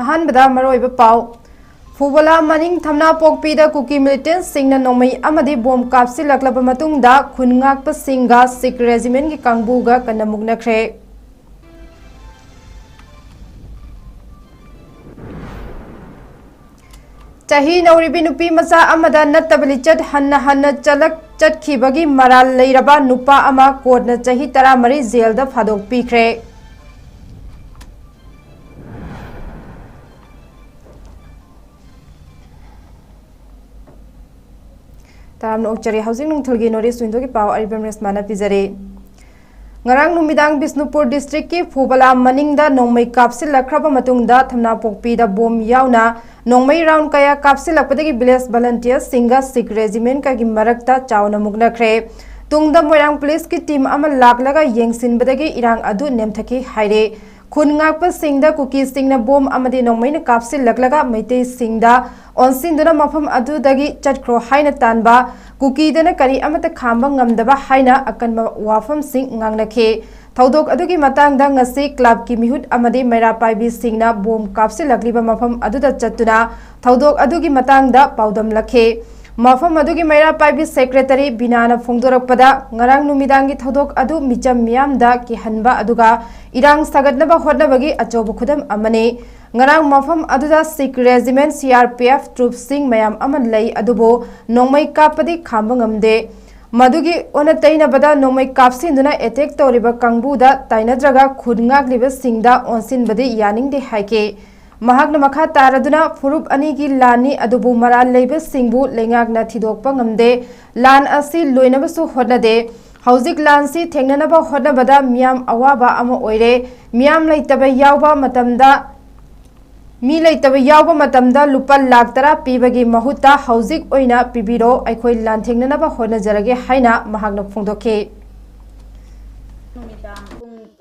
अहानबदा मरोइब पाव फुबला मनिंग थमना पोकपीदा cookie militant सिंगना नोमई अमदी बोम कापसिलक्लब मतुंगदा खुनंगाकप सिंगा Sikh regiment की कांगबुगा कन्ना मुगनख्रे चाही नौरिबी नुपी मचा अमदा नत्तबली चट हन्ना हन्ना चलक चटखिबगी मराल लेरबा नुपा अमा कोडना चाही 13 जेल दा फादोक पीख्रे ताम नोकचरी हाउसिंग नुंथलगी नोटिस विंडो की पाव Aribam रेस्माना पिजरे ngarang numidang Bisnupur district ki Phubala maningda nongmai kapsilakhraba matungda thamna pokpida bom yauna nongmai round kaya kapsilakpadagi village volunteers singa Sikh regiment ka gi marakta chauna mugnakre tungda moirang police ki team ama laklaga yengsinbadagi irang adu nemthaki haire khungakpa singda kuki singna bom amadi nongmai na kapsilaklaga maitei singda onsinduna mafam adu dagi chatkhro haina tanba कुकी दना करी अमत खांबा ngamdaba haina akanba wafam sing ngangnakhe thaudok adugi matang da ngasi club ki mihut amadi mera paibi singna bom kapsi lakliba mafam aduda chattuna thaudok adugi matang da paudam lakhe mafam adugi mera paibi secretary binana phongdorakpada ngarang numidangi thaudok adu micham miyam da ki hanba aduga irang sagatnaba hotnabagi achobu khudam amane ngarang mafam aduda Sikh regiment CRPF troops sing mayam aman lay adubo nongmai kapadi khamba ngamde madugi ona taina bada nongmai kapsinduna attack toriba kangbuda tainadraga khudngak liba singda onsin badi yaning de haike mahakna makha taraduna furup ani gi lani adubu maral leiba singbu lengakna thidokpa ngamde lan asi loinabasu hodnade हौजिक लानसी थेंगनबा होदनबदा मियाम अवाबा अमा ओइरे मियाम लैतबा यावबा मतमदा मी लैतबा यावबा मतमदा लुपा लाख 10 पीबगी महुता हौजिक ओइना पिबिरो अखोइ लान थेंगनबा होदनजरगे हाइना महागना फोंदोखे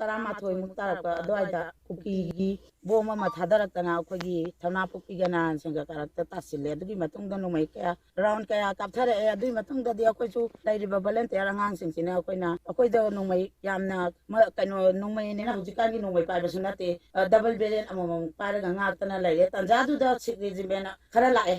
तरामाथोई मुक्तारक अदवाइदा cookie बोम अमा थादरकना अखोगी थना पुकीगना संगा करक्ता तासिले अदुगी मतुंगदा नोमै कया round कया कापथरे अदुगी मतुंगदा दि अखोइसु लाइरिबा volunteer अगांग सिंसिने अखोइना अखोइदा नोमै यामना कनो नोमै ने हुजिकागी नोमै पाइबसु नाते double Belen अमम पारगा ngaktana लाइरे तंजादुदा Sikh regiment खरा लाए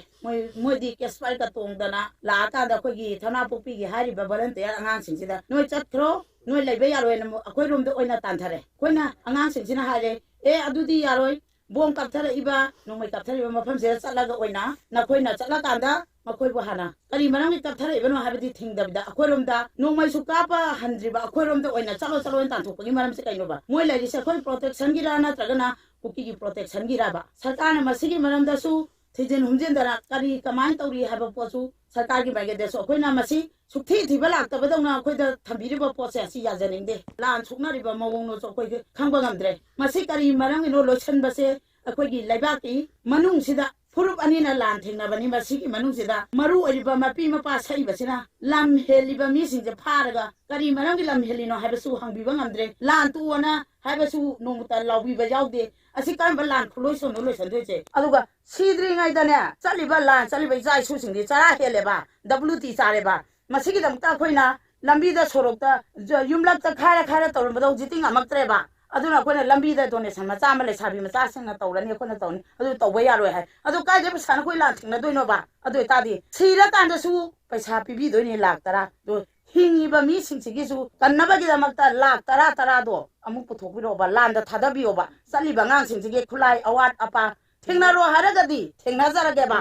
मोइदी केसपाइ का तोंगदना लाकादा अखोगी थना पुकीगी हारिबा वॉलंटियर अगांग सिंसिदा नोइ चतख्रो नोइ लैबे यारोय अखोइ रोमदे ओइना तानथरे खोइना अगांग सिंसिना हारे ए अदुदी यारोय बोम कापथरे इबा नोमै कापथरे मफम से चलागा ओइना नखोइना चला कांदा मखोइ बहाना करी मरंग कापथरे इबनो हाबदी थिंगदबदा अखोइ रोमदा नोमै सुकापा हंद्रिबा अखोइ रोमदे ओइना चलो चलो इन तानथोपगी मरम से कइनोबा मोइ लाइरिसे अखोइ प्रोटेक्शन गिरा नत्रगना कुकी की प्रोटेक्शन गिराबा सरकार न मसिगी मरमदसु थिजिन हुमजिनदरा करी कमाइन तौरी हाबा पोसु सरकार की बाइगेदेसु अखोइना मसि सुथी थिबा लाक्तबदौना अखोइदा थंबिरिबा पोसे असि याजनिंगदे लान सुकनारिबा मवोंनो अखोइ खंबा ngamdre मसि करी मरंग नो लोइसनबसे अखोइगी लैबाकी मनुंगसिदा फुरुप अनिना लान थेंनाबनी मसिगी मनुंगसिदा मरु ओरिबा मपी मपा सैबसिना लाम हेलिबा मिसिंजे फारगा करी मरंगी लाम हेलिनो हाबसु हंबिबा ngamdre लान तुवना हाबसु नोंगता लाउबिबा यावदे असि कामबा लान खुलोइसोनो लोइसनदोइसे अदुगा सिद्रिङाइदने चलिबा लान चलिबा जाइसु सिंदि चरा हेलेबा WT चारेबा मसिगी दमता खोइना लंबीदा सोरोक्ता युमलक्ता खारा खारा तौरबदौ जितिंग अमक्त्रेबा अदुना कोइना लंबीदा डोनेशन मचा मा लेसाबी मचा सिंगना तौरनी कोइना तौनी अदु तौबा यारोय हाय अदु काजे पसाना कोइ लान थिंगना दोइनोबा अदु तादी सिरा कांदसु पैसा पिबी दोइनी लाख 10 दो हिंगीबा मी सिंसिगिसु कन्नबगी दमक्ता लाख 10 दो अमुक पुथोबिरोबा लांदा थादबियोबा चलिबा ngang सिंसिगे खुलाई अवाट अपा थेंगनारो हारगदी थेंगनाजरगेबा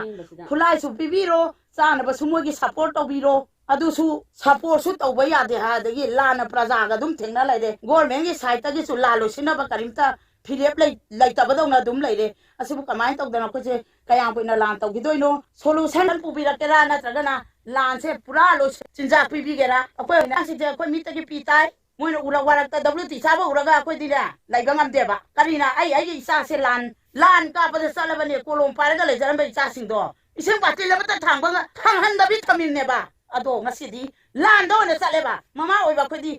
खुलाई सु पिबिरो चानबा सुमोगी सपोर्ट तौबिरो अदुसु सपोर्ट सु तौबा यादे हादगी लाना प्रजागा दुम थेंगना लाइदे गवर्नमेंट की साइड तगी सु लालो सिनबा करिमता फिलेप लैतबदौना दुम लैरे असिबु कमाइन तौदना कोसे कया पुइना लान तौगिदोइनो सोल्यूशन पुबिरकेरा नत्रगना लान से पूरा लो चिंजा पिबिगेरा अकोय नासिजे अकोय मितगी पिताय मोइनो उरा वारक्ता WT चाबा उरागा अकोय दिरा लाइबा ngamdeba करिना आई इसा से लान का पद चलबने कोलोम पारगा लेजरम इसा सिंदो इसिं पाटी लबता थांबा थांहनदबि थमिनेबा अदो ngasiदी लान दोने चलेबा ममा ओइबा खोदी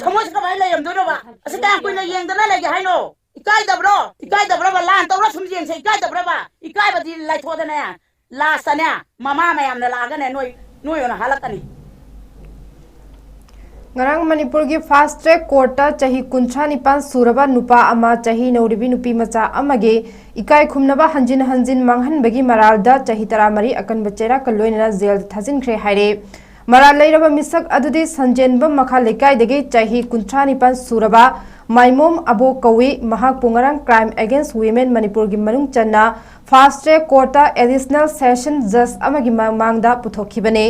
थमोस कबाय लेयमदोबा असि का कोइना येंगदना लेगे हाइनो इकाय दब्रो बा लान तौरा सुमजें से इकाय दब्रो बा इकाय बदी लाइथोदना लासने ममा मयामना लागने नोय ओना हालकनी ngarang Manipur gi fast track court ta chahi 39 suraba nupa ama chahi nauribi nupi macha amage ikai khumnaba hanjin manghan bagi maralda chahi taramari akan bachera kaloina jail thajin khre haire maral leiraba misak adudi sanjenba makha lekai degi chahi 39 suraba maimom abo kawi mahak pungarang crime against women Manipur gi manung channa fast track court ta additional session judge amagi mangda puthokibane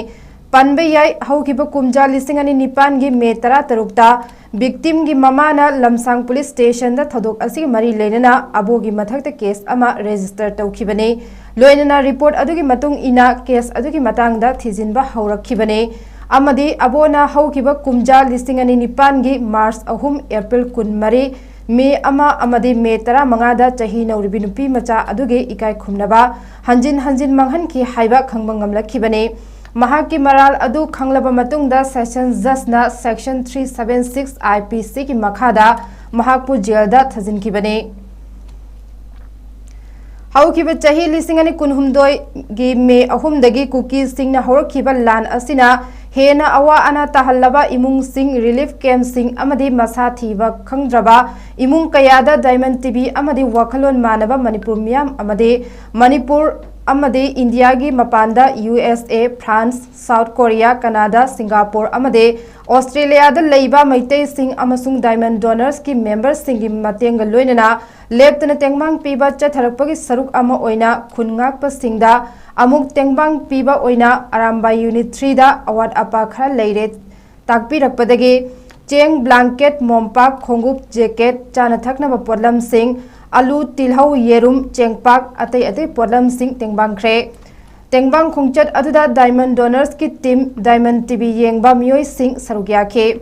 Panbe yai haukiba kumja lisingani nipan gi me tara tarukta victim gi mamana lamsang police station da thodok asi mari lenana abogi mathakta case ama register tawkhibane loinana report adugi matung ina case adugi matang da thijinba haurakkhibane amadi abona haukiba kumja lisingani nipan gi march 3 april 13 me ama amadi me tara manga da chahi nauribi nupi macha adugi ikai khumnaba hanjin manghan ki haiba khangbang ngamlakhibane Mahaki maral adu khanglaba matungda session judge na section 376 IPC ki makhada mahakpu jail da thajin kibane haukiba chahi lisingani kunhumdoi gi me ahum dagi cookies sing na horkiba lan asina hena awa ana tahallaba imung sing relief camp sing amadi masa thiba khangdraba imung kayada diamond tv amadi wakhalon manaba manipur miam amadi manipur amade India gi mapanda USA France South Korea Canada Singapore amade Australia da leiba maitei sing amasung diamond donors ki members sing gi mateng loinana leptana tengmang piba chatharakpagi saruk ama oina khungak pa singda amuk tengbang piba oina aramba unit 3 da award apa khara leire takpi rakpadagi cheng blanket mompak khongup jacket chana thakna ba podlam sing alu tilhau yerum chengpak atai podlam sing tengbang khre tengbang khongchat aduda diamond donors ki team diamond tv yengba mioi sing sarugya khe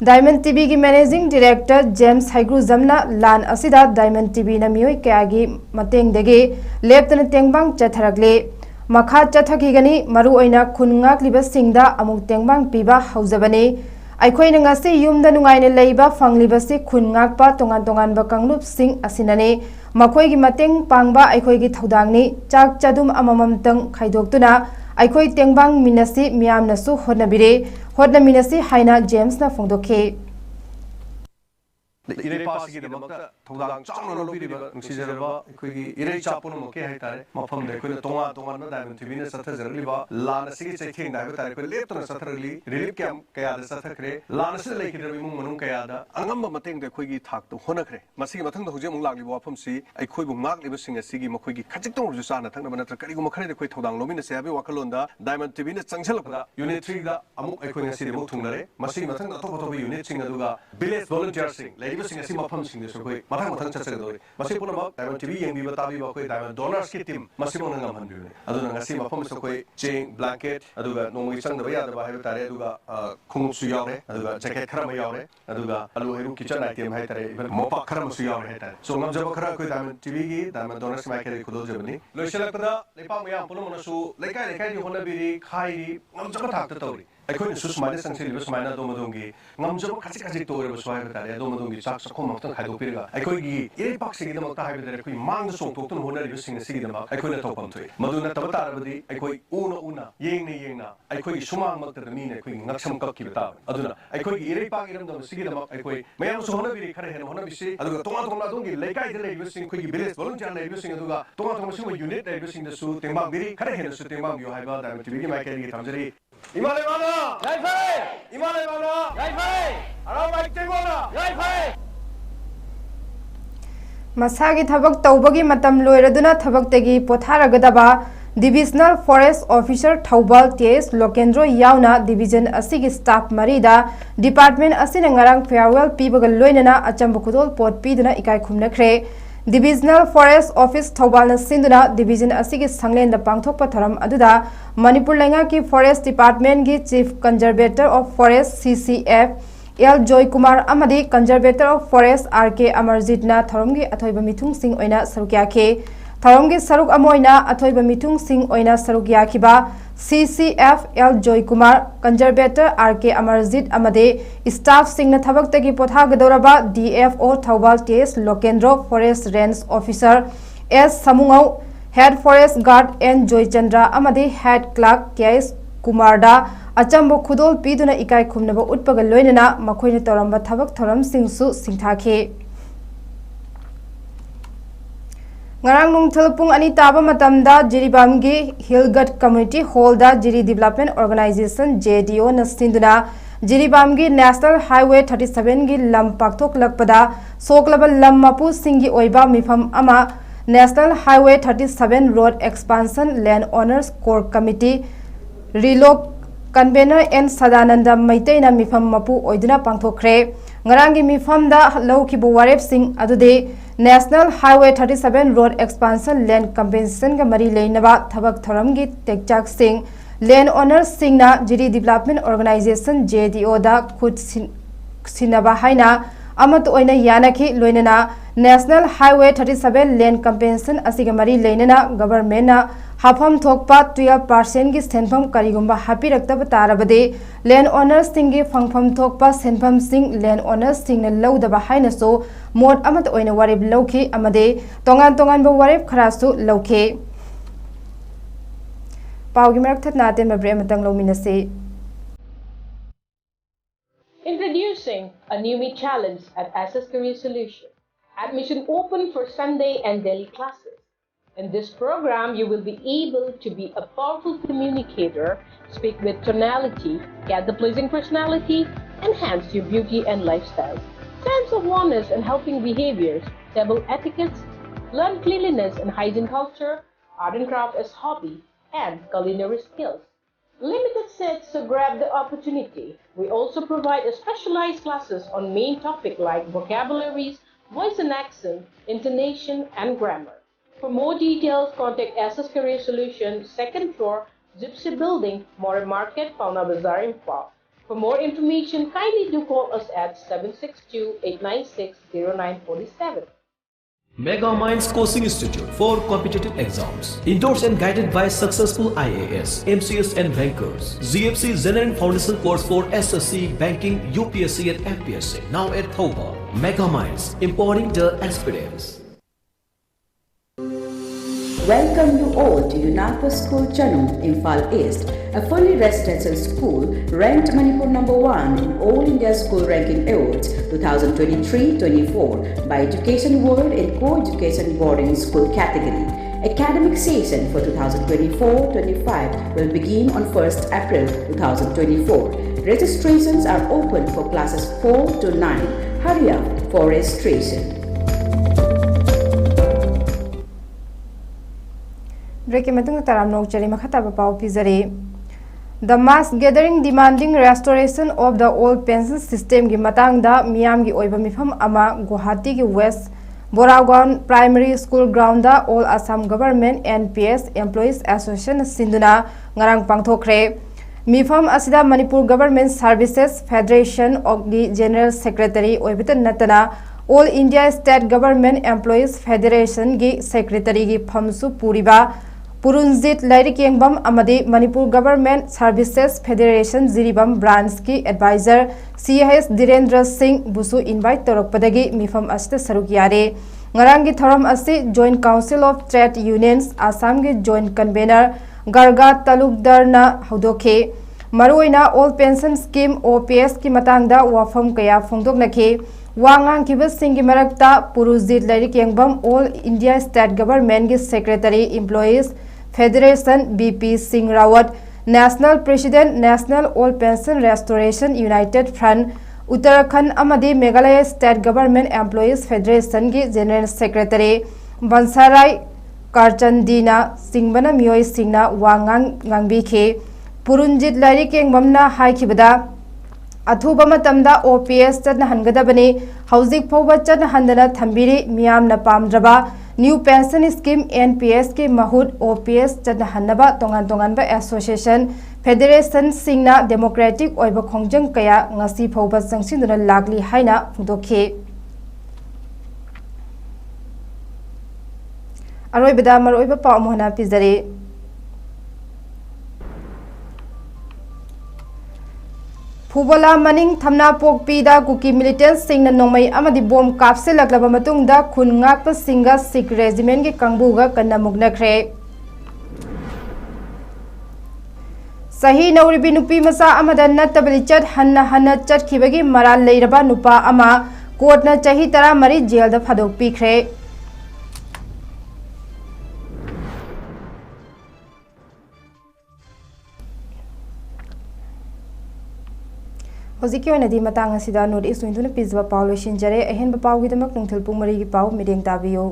diamond tv ki managing director james haigru jamna lan asida diamond tv na mioi kyagi mateng dege leptana tengbang chatharakle makha chathakigani maru oina khungak liba singda amuk tengbang piba haujabane Aikoi na ngasi yumda nungai na leiba fangliba si khungak pa tongan ba kanglup sing asinane makoi gi mateng pangba aikoi gi thodangni chak chadum amamam tang khaidoktuna aikoi tengbang minasi miam nasu hodna minasi haina James na phongdokhe Irei pasigi de makta thongdang changna lobiriba nungsijaraba ekhoi irei chapun moke haitare mafam de ekhoi tonga na diamond tv ne sathajarliba lana sigi chetheng da tare ko leptona satharli relief camp kaya da sathakre lana se lekhidra mung manung kaya da angamba mateng de ekhoi gi thak to honakre masigi mathang da hoje mung lagli wafam si ekhoi bu ngak liba singa sigi makhoi gi khajik tong ruju sana thangna banatra kari gu makhare de ekhoi thodang lomina se abi wakalon da diamond tv ne changchalapda unit 3 da amuk ekhoi ngasi de muk thungnare masigi mathang da top unit sing aduga village volunteer sing sing asi mafam sing de sokoi mathang chachagadoi masi punamak diamond tv yengbiba tabiba koi diamond donors ki team masi mong ngam hanbiune aduna ngasi mafam sokoi cheng blanket aduga nongoi chang da ya da ba tare aduga khunguk su yaure aduga jacket khara ma yaure aduga alu heru kitchen item hai tare even mopa khara ma su yaure hai tare so ngam jaba khara koi diamond tv gi diamond donors ma kere khudol jabani loisalakda lepa ma yam puno su lekai di hona biri khairi ngam jaba thak ta tawri ꯑꯩꯈꯣꯏꯅ ꯁꯨꯃꯥꯏꯅ ꯆꯪꯁꯤꯜꯂꯤꯕ ꯁꯨꯃꯥꯏꯅ ꯑꯗꯣꯝꯗꯣꯝꯒꯤ ꯉꯝꯖꯕ ꯈꯖꯤꯛ ꯇꯧꯔꯕꯁꯨ ꯍꯥꯏꯕ ꯇꯥꯔꯦ ꯑꯗꯣꯝꯗꯣꯝꯒꯤ ꯆꯥꯛ ꯆꯥꯛꯈꯣꯝ ꯑꯃꯇꯪ ꯈꯥꯏꯗꯣꯛꯄꯤꯔꯒ ꯑꯩꯈꯣꯏꯒꯤ ꯏꯔꯩꯄꯥꯛꯁꯤꯒꯤꯗꯃꯛꯇ ꯍꯥꯏꯕ ꯇꯥꯔꯦ ꯑꯩꯈꯣꯏ ꯃꯥꯡꯗ ꯆꯣꯡꯊꯣꯛꯇꯨꯅ ꯍꯣꯠꯅꯔꯤꯕꯁꯤꯡ ꯑꯁꯤꯒꯤꯗꯃꯛ ꯑꯩꯈꯣꯏꯅ ꯇꯧꯐꯝ ꯊꯣꯛꯏ ꯃꯗꯨ ꯅꯠꯇꯕ ꯇꯥꯔꯕꯗꯤ ꯑꯩꯈꯣꯏ ꯎꯅ ꯌꯦꯡꯅ ꯑꯩꯈꯣꯏꯒꯤ ꯁꯨꯃꯥꯡꯃꯛꯇꯗ ꯃꯤꯅ ꯑꯩꯈꯣꯏꯒꯤ ꯉꯛꯁꯝ ꯀꯛꯈꯤꯕ ꯇꯥꯕꯅꯤ ꯑꯗꯨꯅ ꯑꯩꯈꯣꯏꯒꯤ ꯏꯔꯩꯄꯥꯛ ꯏꯔꯝꯗꯝ ꯑꯁꯤꯒꯤꯗꯃꯛ ꯑꯩꯈꯣꯏ ꯃꯌꯥꯝꯁꯨ ꯍꯣꯠꯅꯕꯤꯔꯤ ꯈꯔ ꯍꯦꯟꯅ ꯍꯣꯠꯅꯕꯤꯁꯤ ꯑꯗꯨꯒ ꯇꯣꯉꯥꯟ ꯑꯗꯣꯝꯒꯤ ꯂꯩꯀꯥꯏꯗ ꯂꯩꯔꯤꯕꯁꯤꯡ ꯑꯩꯈꯣꯏꯒꯤ ꯚꯤꯂꯦꯖ ꯚꯣꯂꯨꯟꯇꯤꯌꯔ ꯂꯩꯔꯤꯕꯁꯤꯡ ꯑꯗꯨꯒ ꯇꯣꯉꯥꯟ ꯁꯤꯒꯨꯝꯕ ꯌꯨꯅꯤꯠ ꯂꯩꯔꯤꯕꯁꯤꯡꯗꯁꯨ ꯇꯦꯡꯕꯥꯡꯕꯤꯔꯤ ꯈꯔ ꯍꯦꯟꯅꯁꯨ ꯇꯦꯡꯕꯥꯡꯕꯤꯌꯨ ꯍꯥꯏꯕ ꯗꯥꯏꯃꯟ ꯇꯤꯚꯤꯒꯤ ꯃꯥꯏꯀꯩꯗꯒꯤ ꯊꯝꯖꯔꯤ Imalebana! Yaifai! Imalebana! Yaifai! Aramai Tengona! Yaifai! Masagi thabak tawbagi matam loiraduna thabaktagi potharagadaba Divisional Forest Officer Thaubal TS Lokendro yauna division asigi staff marida department asina ngarang farewell pibaga loinana achamba khudol pot piduna ikai khumnakre Divisional Forest Office Thaubal na sinduna division asigi sanglen da pangthokpa tharam aduda Manipur Lenga ki Forest Department gi Chief Conservator of Forest CCF L Joy Kumar amadi Conservator of Forest RK Amarjit na tharomgi athoiba mithung sing oina sarukya khe tharomgi saruk amoina athoiba mithung sing oina sarukya khiba CCF L Joy Kumar Conservator RK Amarjit amade staff sing na thabak tagi potha gadoraba DFO Thaubal TS Lokendro Forest Range Officer S Samungau Head Forest Guard N Joy Chandra amade Head Clerk KS कुमारदा अचंब खुदोल पीदुना इकाई खुमनबा उत्पगा लोइनना मखोइना तौरंबा थबक थौरमसिंगसु सिंथाखे ngarang nungthal pung ani taba matamda jiribamgi Hillgut Community Hall da Jiri Development Organization JDO na sinduna jiribamgi National Highway 37 gi lam pakthok lakpada soklaba lam mapu singi oiba mifam ama National Highway 37 Road Expansion Land Owners Core Committee Reloc Convener N Sadananda Maitena mifam mapu oiduna pangthokre ngarangi mifam da lawkibu warep sing adude National Highway 37 Road Expansion Land Compensation ga mari leinaba thabak thoram gi tekchak sing Land Owners sing na Jiri Development Organization JDO da khud sinaba haina amat oina yanaki loinana National Highway 37 Land Compensation asiga mari leinana government na hafam thokpa 12% gi senpham karigumba happy rakta tarabade Land Owners sing gi phangpham thokpa senpham sing Land Owners sing na lawdaba haina so mod amat oina warib lawki amade tongan ba warib kharasu lawke pawgi marak that naten mabre amatang lawminase. Introducing a new meet challenge at SS Career Solution. Admission open for Sunday and daily classes. In this program, you will be able to be a powerful communicator, speak with tonality, get the pleasing personality, enhance your beauty and lifestyle, sense of oneness and helping behaviors, table etiquettes, learn cleanliness and hygiene culture, art and craft as hobby, and culinary skills. Limited seats, so grab the opportunity. We also provide a specialized classes on main topic like vocabularies, voice and accent, intonation, and grammar. For more details, contact SS Career Solution, 2nd floor, Gypsy Building, More Market, Pauna Bazaar, Imphal. For more information, kindly do call us at 762-896-0947. Mega Minds Coaching Institute for competitive exams. Endorsed and guided by successful IAS, MCS and bankers. ZFC General Foundation course for SSC, Banking, UPSC and FPSC. Now at Thoba. Mega Minds, empowering the aspirants. Welcome you all to UNAPA School Chanum, Imphal East, a fully residential school ranked Manipur #1 in All India School Ranking Awards 2023-24 by Education World in Co-Education Boarding School category. Academic session for 2024-25 will begin on 1st April 2024. Registrations are open for classes 4 to 9. Hurry up for registration. Break matung taram nok chari makhata ba pau pizare. The mass gathering demanding restoration of the old pension system gi matang da miyam gi oiba mifam ama Guwahati gi West Boragon Primary School ground da All Assam Government NPS Employees Association sinduna ngarang pangthokre. Mifam asida Manipur Government Services Federation of the General Secretary oibita natana All India State Government Employees Federation gi Secretary gi phamsu puriba Purunjit Lairik Yengbam amadi Manipur Government Services Federation Jiribam Branch ki advisor CHS Dhirendra Singh busu invite torokpadagi mifam asta saruk yare ngarangi thoram asi Joint Council of Trade Unions Assam gi Joint Convener Garga Talukdar na haudoke maruina All Pension Scheme OPS ki matangda wafam kaya phongdoknakhe Wangang kibas singi marakta Purunjit Lairik Yengbam All India State Government gi Secretary Employees Federation BP Singh Rawat National President National All Pension Restoration United Front Uttarakhand amadi Meghalaya State Government Employees Federation gi General Secretary Bansarai Karchandina Singbana Miyoi Singna Wangang ngangbikhe Purunjit Lairik Yengbamna haikibada Athuba matamda OPS chatna hangadabani housing phoba chatna handana thambiri miyamna pamdraba New Pension Scheme NPS ke mahut OPS chatna hannaba tongan ba association federation singna democratic oiba khongjang kaya ngasi phoba sangsinduna lagli haina phudokhe aroi beda maroi ba pa mohna pizare Phubala maning thamna pokpi da kuki militants singna nomai amadi bom kapse laglaba matung da khun ngakpa singa Sikh regiment ge kangbu ga kanna mugnakhre Sahi nauribi nupi masa amada nattaba lichad hanna chadkhibagi maral leiraba nupa ama कोर्टना चाही तरा मरी jail दा फदोक पीखरे होजिकी ओइनादी मतांग असिदा north east विंदुना पिजबा पाव लोइसिनजरे अहेनबा पावगिदमक नुंथल पुंग मरीगी पाव मिरेंग ताबियो।